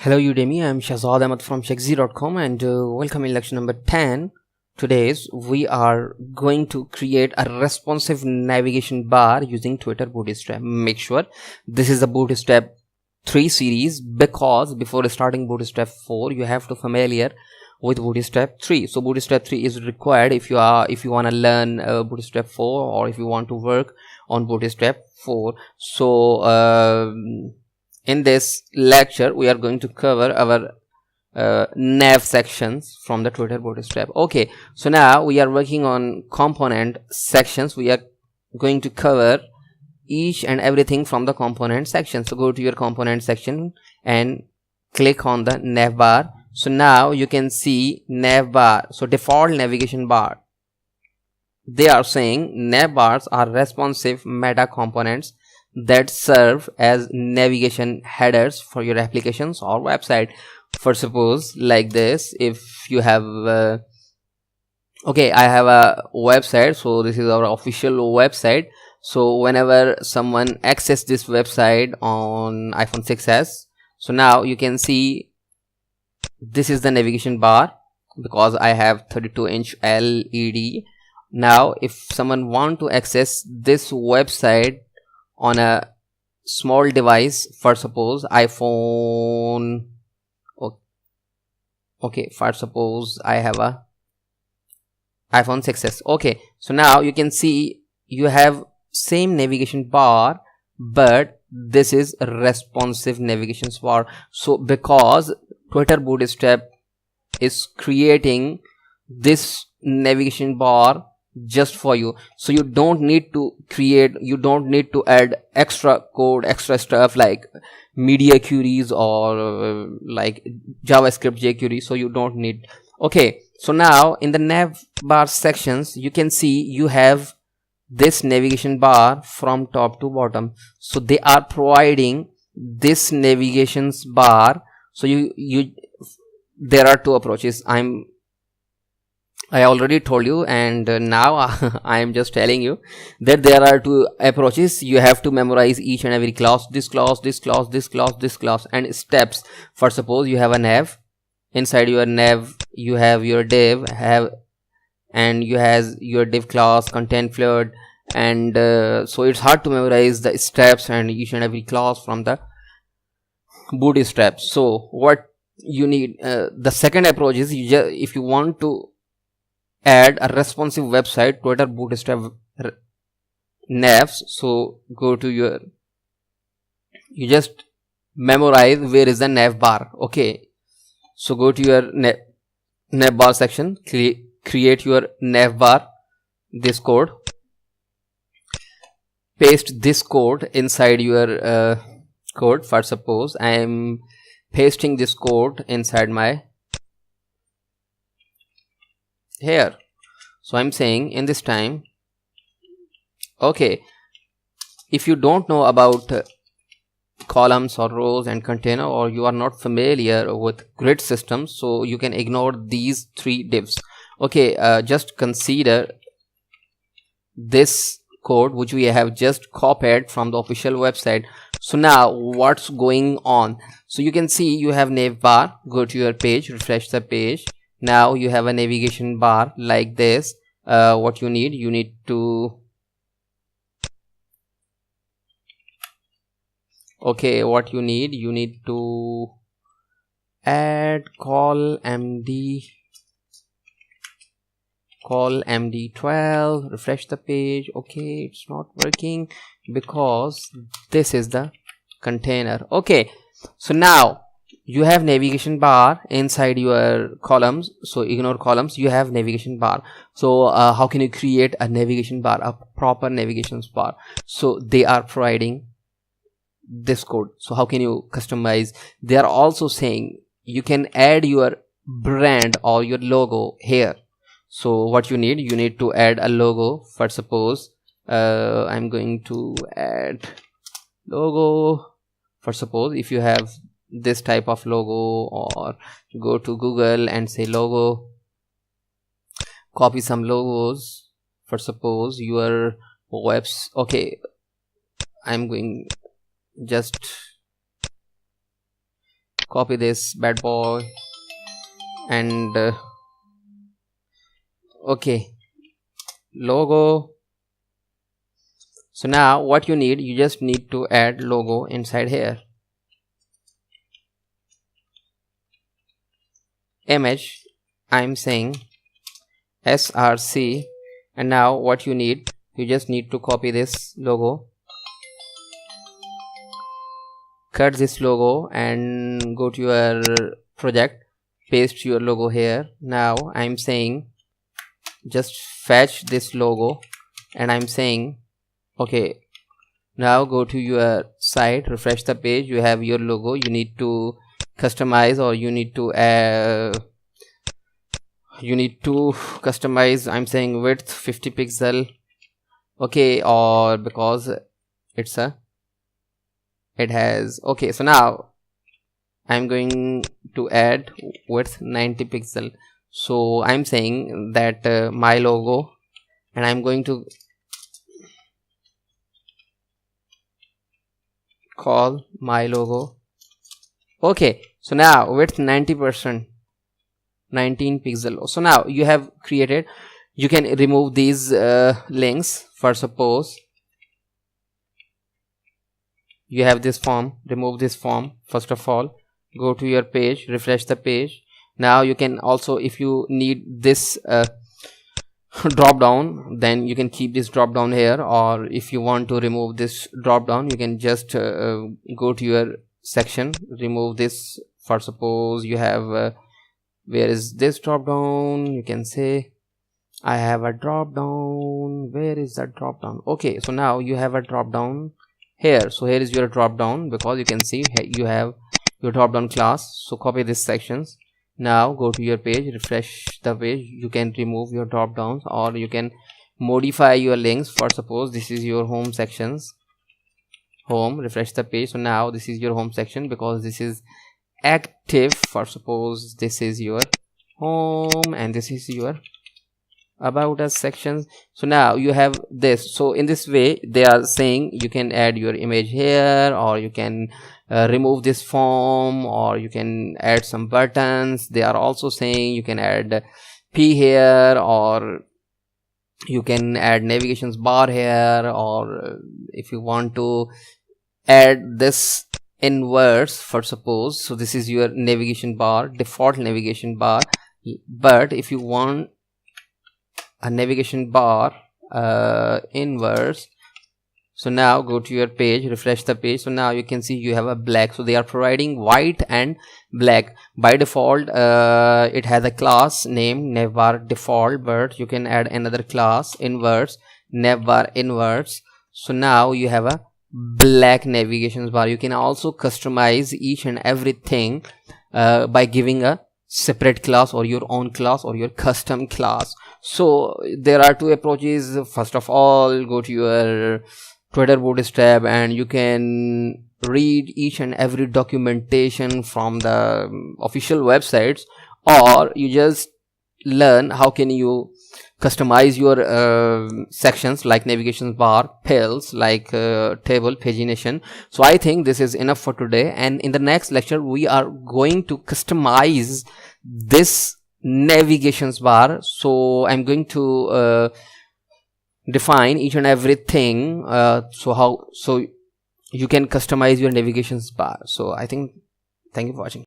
Hello Udemy, I am Shahzad Ahmed from Shekzi.com and welcome in lecture number 10. Today's we are going to create a responsive navigation bar using Twitter Bootstrap. Make sure this is the Bootstrap 3 series because before starting Bootstrap 4 you have to familiar with Bootstrap 3. So Bootstrap 3 is required if you want to learn Bootstrap 4 or if you want to work on Bootstrap 4. So in this lecture we are going to cover our nav sections from the Twitter Bootstrap. Okay, so now we are working on component sections. We are going to cover each and everything from the component section. So go to your component section and click on the navbar. So now you can see navbar. So default navigation bar. They are saying navbars are responsive meta components that serve as navigation headers for your applications or website. For suppose like this, if you have okay, I have a website, so this is our official website. So whenever someone access this website on iPhone 6s, so now you can see this is the navigation bar because I have 32-inch LED. Now if someone want to access this website on a small device, for suppose iPhone, okay, for suppose I have a iPhone 6s. Okay, so now you can see you have same navigation bar, but this is a responsive navigation bar. So because Twitter Bootstrap is creating this navigation bar just for you, so you don't need to create, you don't need to add extra code, extra stuff like media queries or like JavaScript jQuery, so you don't need. Okay, so now in the nav bar sections you can see you have this navigation bar from top to bottom. So they are providing this navigations bar. So you there are two approaches. I already told you, and now I am just telling you that there are two approaches. You have to memorize each and every class, this class, this class, this class, this class, and steps. For suppose you have a nav, inside your nav you have your div, and you has your div class, content flood, and so it's hard to memorize the steps and each and every class from the Bootstrap. So what you need, the second approach is if you want to add a responsive website, Twitter Bootstrap navs, so go to your, you just memorize where is the nav bar. Okay, so go to your nav bar section, create your nav bar, this code, paste this code inside your code. For suppose I am pasting this code inside my here. So I'm saying in this time, okay, if you don't know about columns or rows and container, or you are not familiar with grid systems, so you can ignore these three divs. Okay, just consider this code which we have just copied from the official website. So now what's going on? So you can see you have nav bar. Go to your page, refresh the page. Now you have a navigation bar like this. What you need to, okay, what you need to add call md12, refresh the page. Okay, it's not working because this is the container. Okay, so now you have navigation bar inside your columns, so ignore columns, you have navigation bar. So how can you create a navigation bar, a proper navigation bar? So they are providing this code. So how can you customize? They are also saying you can add your brand or your logo here. So what you need to add a logo. For suppose I'm going to add logo. For suppose if you have this type of logo, or go to Google and say logo, copy some logos. For suppose your webs, okay, I'm going just copy this bad boy and okay, logo. So now what you need, you just need to add logo inside here. Image, I'm saying src, and now what you need, you just need to copy this logo, cut this logo and go to your project, paste your logo here. Now I'm saying just fetch this logo, and I'm saying okay, now go to your site, refresh the page, you have your logo. You need to customize, or you need to customize. I'm saying width 50 pixel, okay, or because it has, okay, so now I'm going to add width 90 pixel. So I'm saying that my logo, and I'm going to call my logo. Okay, so now width 90%, 19 pixel. So now you have created, you can remove these links. For suppose you have this form, remove this form. First of all, go to your page, refresh the page. Now you can also, if you need this drop down, then you can keep this drop down here, or if you want to remove this drop down, you can just go to your section, remove this. For suppose you have where is this drop down, you can say I have a drop down. Where is that drop down? Okay, so now you have a drop down here. So here is your drop down, because you can see you have your drop down class. So copy these sections. Now go to your page, refresh the page. You can remove your drop downs, or you can modify your links. For suppose this is your home sections, home, refresh the page. So now this is your home section, because this is active. For suppose this is your home, and this is your about us sections. So now you have this. So in this way they are saying you can add your image here, or you can remove this form, or you can add some buttons. They are also saying you can add p here, or you can add navigations bar here, or if you want to add this inverse. For suppose, so this is your navigation bar, default navigation bar, but if you want a navigation bar inverse, so now go to your page, refresh the page. So now you can see you have a black. So they are providing white and black. By default it has a class name navbar default, but you can add another class inverse, navbar inverse. So now you have a black navigations bar. You can also customize each and everything by giving a separate class, or your own class, or your custom class. So there are two approaches. First of all, go to your Twitter bootstrap, and you can read each and every documentation from the official websites, or you just learn how can you customize your sections like navigation bar, pills, like table pagination. So I think this is enough for today, and in the next lecture we are going to customize this navigations bar. So I'm going to define each and everything, so you can customize your navigations bar. So I think, thank you for watching.